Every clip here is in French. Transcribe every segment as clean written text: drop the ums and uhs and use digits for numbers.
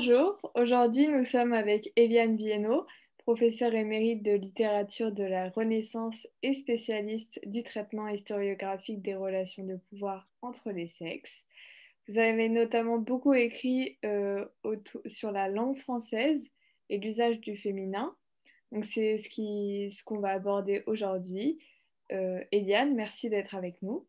Bonjour, aujourd'hui nous sommes avec Eliane Viennot, professeure émérite de littérature de la Renaissance et spécialiste du traitement historiographique des relations de pouvoir entre les sexes. Vous avez notamment beaucoup écrit sur la langue française et l'usage du féminin. Donc c'est ce qu'on va aborder aujourd'hui. Eliane, merci d'être avec nous.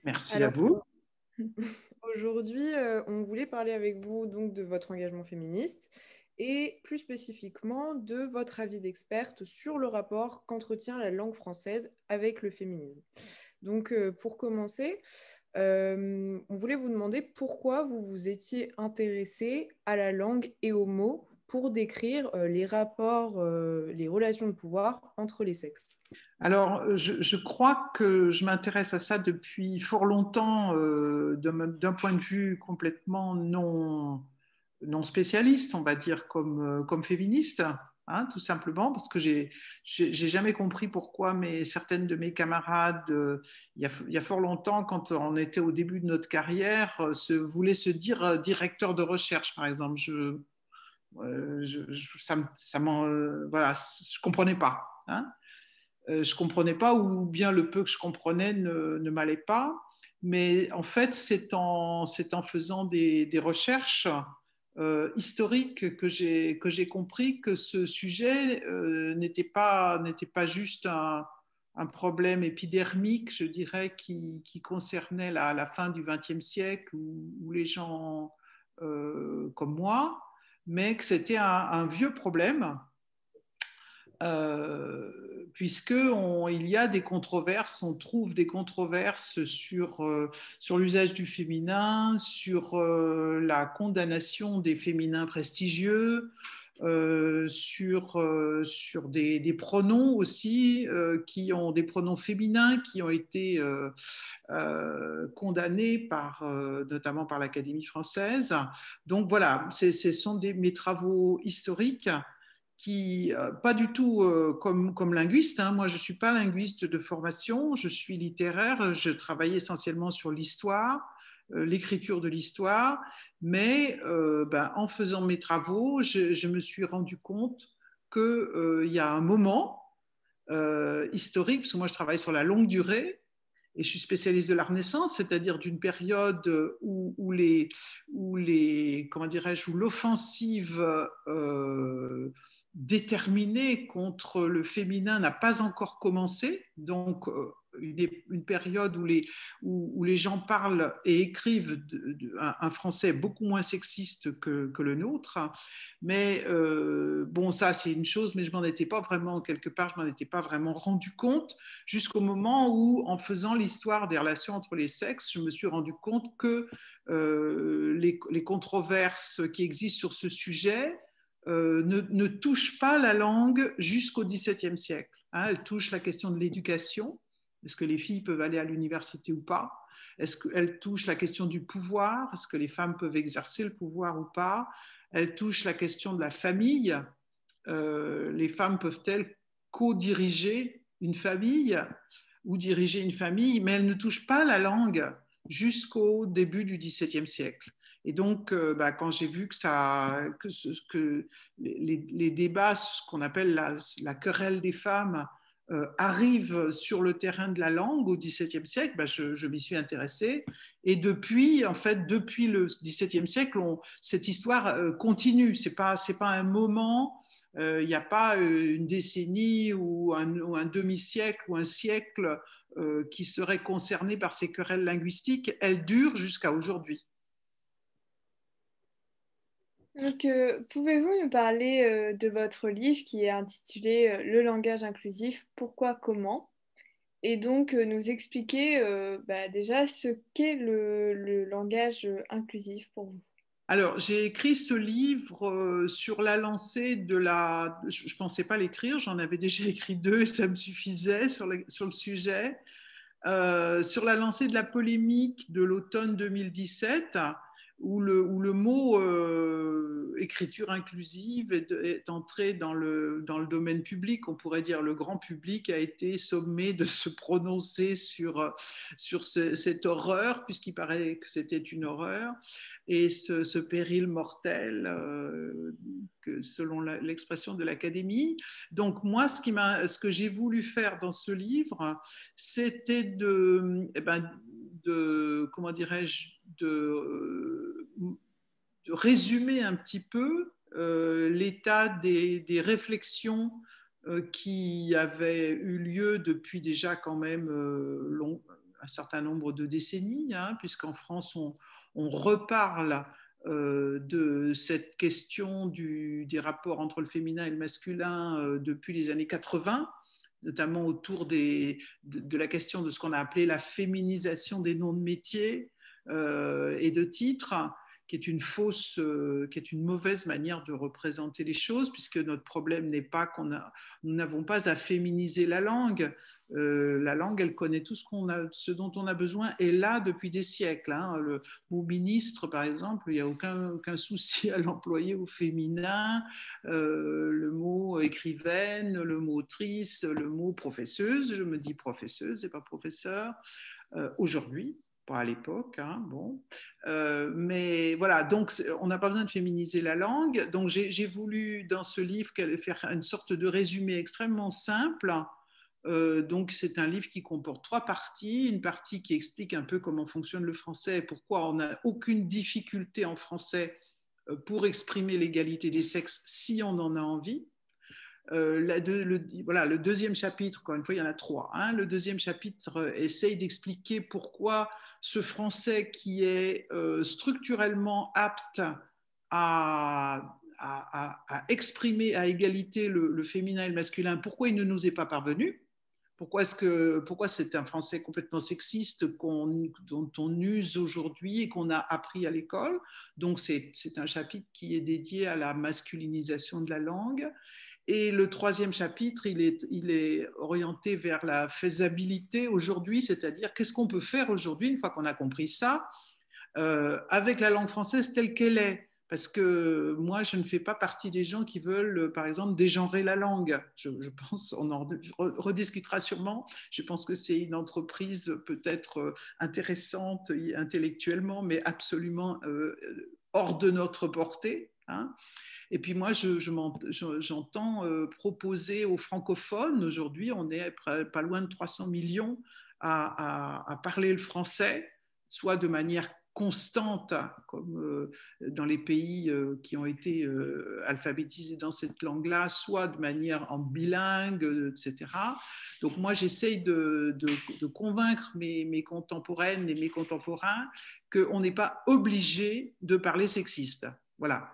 Merci à Alors, vous. aujourd'hui, on voulait parler avec vous donc de votre engagement féministe et plus spécifiquement de votre avis d'experte sur le rapport qu'entretient la langue française avec le féminisme. Donc, pour commencer, on voulait vous demander pourquoi vous vous étiez intéressée à la langue et aux mots pour décrire les rapports, les relations de pouvoir entre les sexes. Alors, je crois que je m'intéresse à ça depuis fort longtemps, d'un point de vue complètement non spécialiste, on va dire, comme féministe, hein, tout simplement, parce que j'ai jamais compris pourquoi certaines de mes camarades, il y a fort longtemps, quand on était au début de notre carrière, voulaient se dire directeur de recherche, par exemple. Voilà, je comprenais pas. Hein. Je comprenais pas, ou bien le peu que je comprenais ne m'allait pas. Mais en fait, c'est en faisant des recherches historiques que j'ai compris que ce sujet n'était pas juste un problème épidermique, je dirais, qui concernait la fin du XXe siècle ou les gens comme moi, mais que c'était un vieux problème puisque il y a des controverses, on trouve des controverses sur l'usage du féminin, sur la condamnation des féminins prestigieux, sur des pronoms aussi, qui ont des pronoms féminins qui ont été condamnés notamment par l'Académie française. Donc voilà, ce sont mes travaux historiques qui, pas du tout comme linguiste, hein. Moi, je ne suis pas linguiste de formation, je suis littéraire, je travaille essentiellement sur l'histoire, l'écriture de l'histoire, mais en faisant mes travaux, je me suis rendu compte qu'il y a un moment historique, parce que moi, je travaille sur la longue durée, et je suis spécialiste de la Renaissance, c'est-à-dire d'une période comment dirais-je, où l'offensive déterminée contre le féminin n'a pas encore commencé. Donc, une période où les gens parlent et écrivent un français beaucoup moins sexiste que le nôtre. Mais bon, ça, c'est une chose, mais je m'en étais pas vraiment, quelque part, je m'en étais pas vraiment rendu compte jusqu'au moment où, en faisant l'histoire des relations entre les sexes, je me suis rendu compte que les controverses qui existent sur ce sujet ne touchent pas la langue jusqu'au XVIIe siècle. Hein, elles touchent la question de l'éducation. Est-ce que les filles peuvent aller à l'université ou pas? Est-ce qu'elles touchent la question du pouvoir? Est-ce que les femmes peuvent exercer le pouvoir ou pas? Elles touchent la question de la famille. Les femmes peuvent-elles co-diriger une famille ou diriger une famille, mais elles ne touchent pas la langue jusqu'au début du XVIIe siècle. Et donc, quand j'ai vu que les débats, ce qu'on appelle la querelle des femmes, arrivent sur le terrain de la langue au XVIIe siècle, je m'y suis intéressée. Et depuis, en fait, depuis le XVIIe siècle, cette histoire continue. C'est pas un moment. Il n'y a pas une décennie ou un demi-siècle ou un siècle qui serait concerné par ces querelles linguistiques. Elles durent jusqu'à aujourd'hui. Donc, pouvez-vous nous parler de votre livre qui est intitulé Le langage inclusif, pourquoi, comment? Et donc nous expliquer déjà ce qu'est le langage inclusif pour vous. Alors, j'ai écrit ce livre sur la lancée de la... Je ne pensais pas l'écrire, j'en avais déjà écrit deux et ça me suffisait sur le sujet. Sur la lancée de la polémique de l'automne 2017, où le mot écriture inclusive est entré dans le domaine public. On pourrait dire le grand public a été sommé de se prononcer sur cette horreur, puisqu'il paraît que c'était une horreur, et ce péril mortel, selon l'expression de l'Académie. Donc moi, ce que j'ai voulu faire dans ce livre, c'était comment dirais-je, de résumer un petit peu l'état des réflexions qui avaient eu lieu depuis déjà quand même un certain nombre de décennies, hein, puisqu'en France, on reparle de cette question des rapports entre le féminin et le masculin depuis les années 80, notamment autour de la question de ce qu'on a appelé la féminisation des noms de métiers et de titres, qui est qui est une mauvaise manière de représenter les choses, puisque notre problème n'est pas nous n'avons pas à féminiser la langue. La langue, elle connaît tout ce dont on a besoin, et là depuis des siècles. Hein. Le mot ministre, par exemple, il n'y a aucun souci à l'employer au féminin. Le mot écrivaine, le mot autrice, le mot professeuse, je me dis professeuse et pas professeur, aujourd'hui, pas à l'époque, hein, bon. Mais voilà, donc on n'a pas besoin de féminiser la langue. Donc j'ai voulu dans ce livre faire une sorte de résumé extrêmement simple. Donc c'est un livre qui comporte 3 parties. Une partie qui explique un peu comment fonctionne le français, pourquoi on n'a aucune difficulté en français pour exprimer l'égalité des sexes si on en a envie. Le deuxième chapitre, encore une fois, il y en a 3. Hein. Le deuxième chapitre essaye d'expliquer pourquoi ce français qui est structurellement apte à exprimer à égalité le féminin et le masculin, pourquoi il ne nous est pas parvenu. Pourquoi c'est un français complètement sexiste dont on use aujourd'hui et qu'on a appris à l'école. Donc c'est un chapitre qui est dédié à la masculinisation de la langue. Et le 3e chapitre, il est orienté vers la faisabilité aujourd'hui, c'est-à-dire qu'est-ce qu'on peut faire aujourd'hui, une fois qu'on a compris ça, avec la langue française telle qu'elle est. Parce que moi, je ne fais pas partie des gens qui veulent, par exemple, dégenrer la langue. Je pense, on en rediscutera sûrement, je pense que c'est une entreprise peut-être intéressante intellectuellement, mais absolument hors de notre portée. Hein. Et puis moi, j'entends proposer aux francophones, aujourd'hui, on est pas loin de 300 millions à parler le français, soit de manière constante, comme dans les pays qui ont été alphabétisés dans cette langue-là, soit de manière en bilingue, etc. Donc moi, j'essaye de convaincre mes contemporaines et mes contemporains qu'on n'est pas obligé de parler sexiste. Voilà.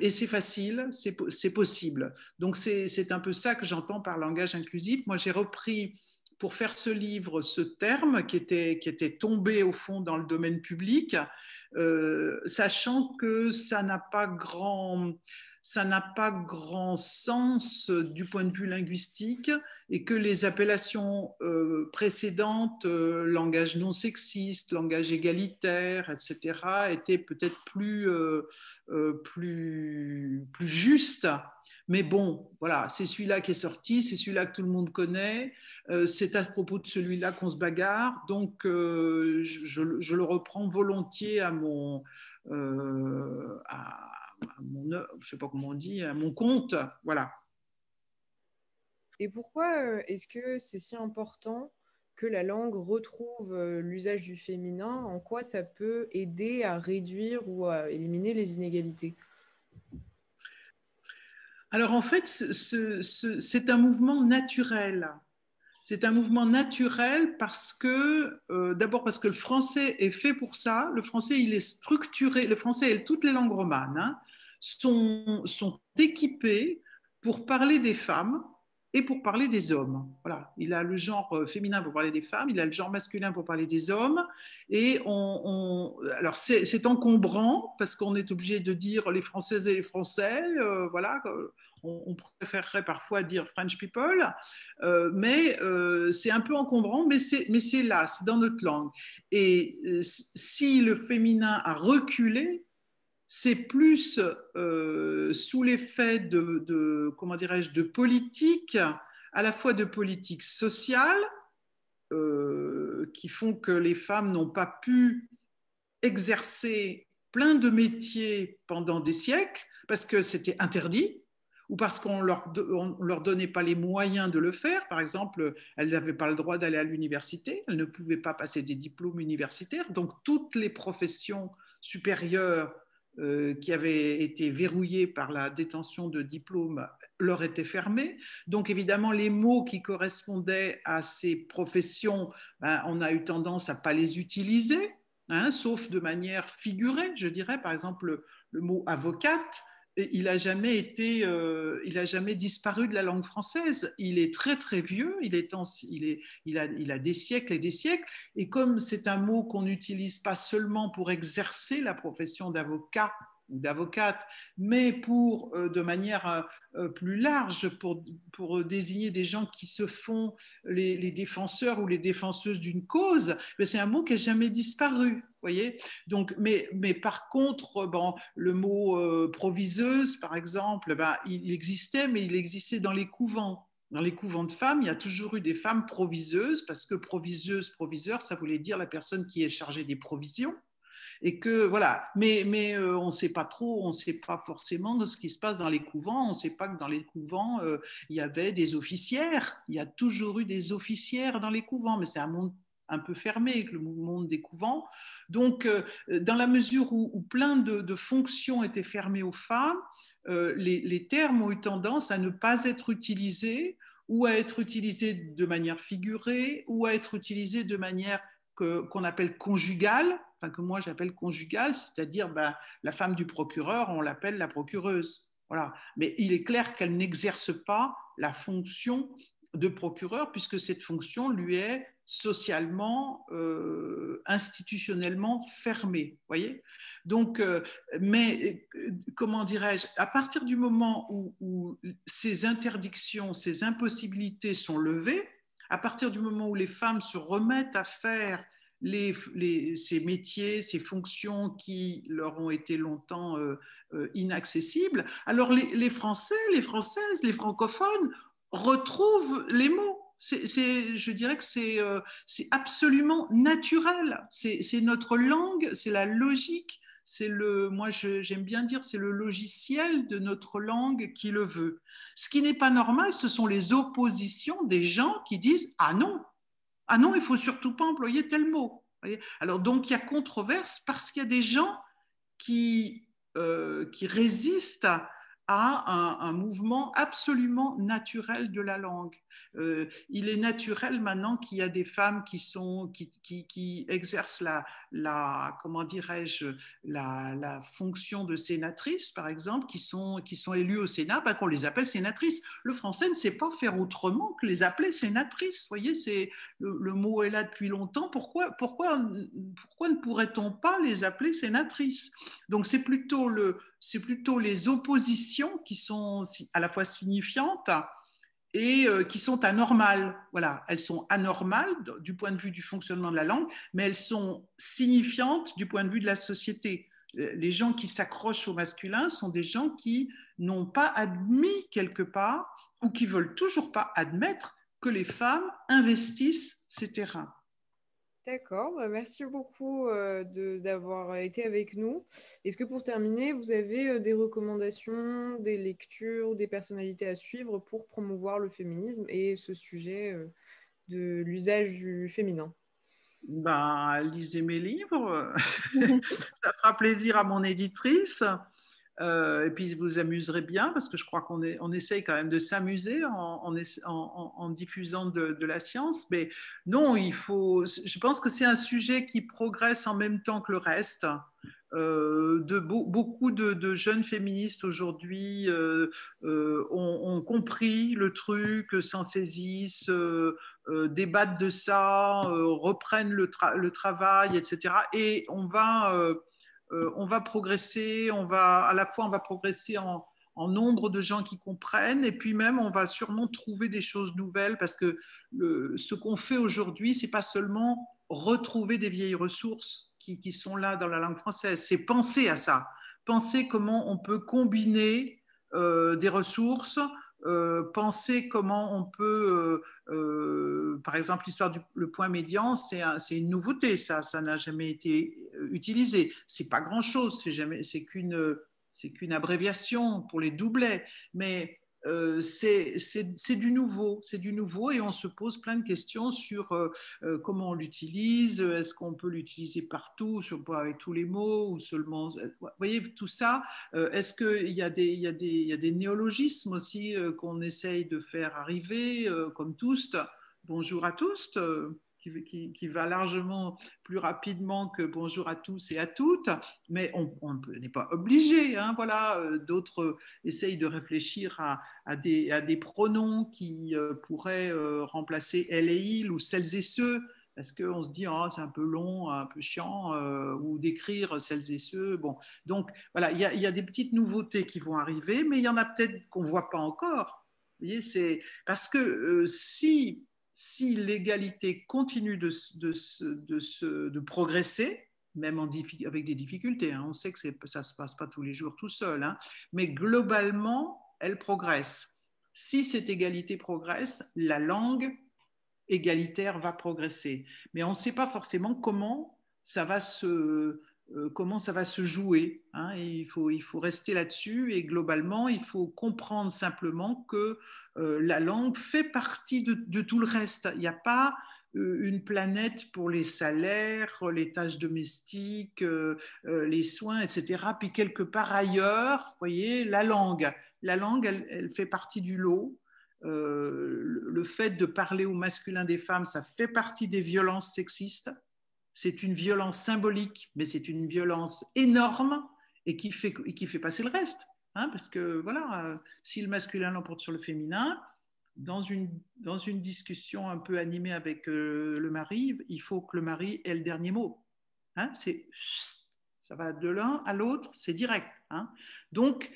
Et c'est facile, c'est possible. Donc c'est un peu ça que j'entends par langage inclusif. Moi, j'ai repris, pour faire ce livre, ce terme qui était tombé au fond dans le domaine public, sachant que ça n'a pas grand sens du point de vue linguistique, et que les appellations précédentes, langage non sexiste, langage égalitaire, etc., étaient peut-être plus justes. Mais bon, voilà, c'est celui-là qui est sorti, c'est celui-là que tout le monde connaît, c'est à propos de celui-là qu'on se bagarre, donc je le reprends volontiers à mon je sais pas comment on dit, à mon compte, voilà. Et pourquoi est-ce que c'est si important que la langue retrouve l'usage du féminin? En quoi ça peut aider à réduire ou à éliminer les inégalités? Alors en fait, c'est un mouvement naturel. C'est un mouvement naturel parce que, d'abord parce que le français est fait pour ça. Le français, il est structuré. Le français et toutes les langues romanes, hein, sont équipées pour parler des femmes et pour parler des hommes. Voilà, il a le genre féminin pour parler des femmes, il a le genre masculin pour parler des hommes. Et alors c'est encombrant parce qu'on est obligé de dire les Françaises et les Français. Voilà, on préférerait parfois dire French people, mais c'est un peu encombrant, mais c'est là, c'est dans notre langue. Et si le féminin a reculé, c'est plus sous l'effet comment dirais-je, de politique, à la fois de politique sociale, qui font que les femmes n'ont pas pu exercer plein de métiers pendant des siècles, parce que c'était interdit, ou parce qu'on leur donnait pas les moyens de le faire. Par exemple, elles n'avaient pas le droit d'aller à l'université, elles ne pouvaient pas passer des diplômes universitaires, donc toutes les professions supérieures qui avaient été verrouillées par la détention de diplômes leur étaient fermées. Donc évidemment, les mots qui correspondaient à ces professions, ben, on a eu tendance à ne pas les utiliser, hein, sauf de manière figurée, je dirais. Par exemple, le mot avocate, il n'a jamais disparu de la langue française. Il est très très vieux, il a des siècles et des siècles. Et comme c'est un mot qu'on n'utilise pas seulement pour exercer la profession d'avocat ou d'avocate, mais pour, de manière plus large, pour désigner des gens qui se font les défenseurs ou les défenseuses d'une cause, c'est un mot qui n'a jamais disparu. Voyez. Donc, mais par contre, bon, le mot proviseuse, par exemple, ben, il existait, mais il existait dans les couvents. Dans les couvents de femmes, il y a toujours eu des femmes proviseuses, parce que proviseuse, proviseur, ça voulait dire la personne qui est chargée des provisions. Et que voilà, mais on ne sait pas trop, on ne sait pas forcément de ce qui se passe dans les couvents. On ne sait pas que dans les couvents, il y avait des officières. Il y a toujours eu des officières dans les couvents, mais c'est un monde un peu fermé, le monde des couvents. Donc, dans la mesure où plein de fonctions étaient fermées aux femmes, les termes ont eu tendance à ne pas être utilisés, ou à être utilisés de manière figurée, ou à être utilisés de manière qu'on appelle conjugale, enfin que moi j'appelle conjugale, c'est-à-dire ben, la femme du procureur, on l'appelle la procureuse. Voilà. Mais il est clair qu'elle n'exerce pas la fonction de procureur, puisque cette fonction lui est socialement, institutionnellement fermée. Voyez. Donc, mais comment dirais-je, à partir du moment où ces interdictions, ces impossibilités sont levées, à partir du moment où les femmes se remettent à faire ces métiers, ces fonctions qui leur ont été longtemps inaccessibles, alors les Français, les Françaises, les francophones retrouvent les mots. Je dirais que c'est absolument naturel. C'est notre langue, c'est la logique. Moi, j'aime bien dire, c'est le logiciel de notre langue qui le veut. Ce qui n'est pas normal, ce sont les oppositions des gens qui disent « Ah non, ah non, il ne faut surtout pas employer tel mot. » Alors, donc, il y a controverse parce qu'il y a des gens qui résistent à un mouvement absolument naturel de la langue. Il est naturel maintenant qu'il y a des femmes qui exercent comment dirais-je, la fonction de sénatrice, par exemple, qui sont élues au Sénat, ben, qu'on les appelle sénatrices. Le français ne sait pas faire autrement que les appeler sénatrices. Vous voyez, le mot est là depuis longtemps. Pourquoi ne pourrait-on pas les appeler sénatrices? Donc, c'est plutôt les oppositions qui sont à la fois signifiantes et qui sont anormales. Voilà, elles sont anormales du point de vue du fonctionnement de la langue, mais elles sont signifiantes du point de vue de la société. Les gens qui s'accrochent au masculin sont des gens qui n'ont pas admis quelque part ou qui veulent toujours pas admettre que les femmes investissent ces terrains. D'accord, merci beaucoup d'avoir été avec nous. Est-ce que pour terminer, vous avez des recommandations, des lectures, des personnalités à suivre pour promouvoir le féminisme et ce sujet de l'usage du féminin? Ben, lisez mes livres, ça fera plaisir à mon éditrice. Et puis vous amuserez bien parce que je crois qu'on essaye quand même de s'amuser en diffusant de la science. Mais non, je pense que c'est un sujet qui progresse en même temps que le reste. Beaucoup de jeunes féministes aujourd'hui ont compris le truc, s'en saisissent, débattent de ça, reprennent le travail, etc. Et on va progresser, à la fois on va progresser en nombre de gens qui comprennent, et puis même on va sûrement trouver des choses nouvelles, parce que ce qu'on fait aujourd'hui, c'est pas seulement retrouver des vieilles ressources qui sont là dans la langue française, c'est penser à ça, penser comment on peut combiner des ressources, penser comment on peut, par exemple, l'histoire le point médian, c'est une nouveauté, ça n'a jamais été utilisé. C'est pas grand-chose, c'est qu'une abréviation pour les doublets, mais c'est du nouveau, et on se pose plein de questions sur comment on l'utilise, est-ce qu'on peut l'utiliser partout, avec tous les mots, ou seulement, vous voyez, tout ça, est-ce qu'il y a des néologismes aussi qu'on essaye de faire arriver, comme tous, bonjour à tous, qui va largement plus rapidement que bonjour à tous et à toutes, mais on n'est pas obligé. Hein, voilà. D'autres essayent de réfléchir à des pronoms qui pourraient remplacer elle et il, ou celles et ceux, parce qu'on se dit oh, c'est un peu long, un peu chiant, ou d'écrire celles et ceux. Bon. Donc voilà, il y a des petites nouveautés qui vont arriver, mais il y en a peut-être qu'on ne voit pas encore. Vous voyez, c'est parce que si l'égalité continue de progresser, même avec des difficultés, hein, on sait que ça ne se passe pas tous les jours tout seul, hein, mais globalement, elle progresse. Si cette égalité progresse, la langue égalitaire va progresser. Mais on ne sait pas forcément comment ça va se jouer. Hein. Il faut rester là-dessus, et globalement, il faut comprendre simplement que la langue fait partie de tout le reste. Il n'y a pas une planète pour les salaires, les tâches domestiques, les soins, etc. Puis quelque part ailleurs, vous voyez, la langue, elle fait partie du lot. Le fait de parler au masculin des femmes, ça fait partie des violences sexistes. C'est une violence symbolique, mais c'est une violence énorme, et qui fait passer le reste. Hein, parce que voilà, si le masculin l'emporte sur le féminin, dans une discussion un peu animée avec le mari, il faut que le mari ait le dernier mot. Hein, ça va de l'un à l'autre, c'est direct. Hein. Donc,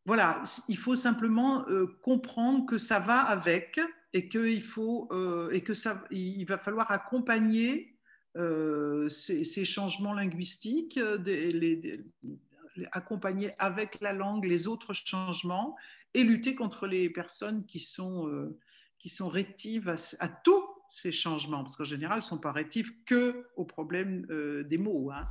voilà, il faut simplement comprendre que ça va avec, et qu'il va falloir accompagner ces changements linguistiques, accompagner avec la langue les autres changements, et lutter contre les personnes qui sont rétives à tous ces changements, parce qu'en général, elles ne sont pas rétives qu'au problème des mots. Hein.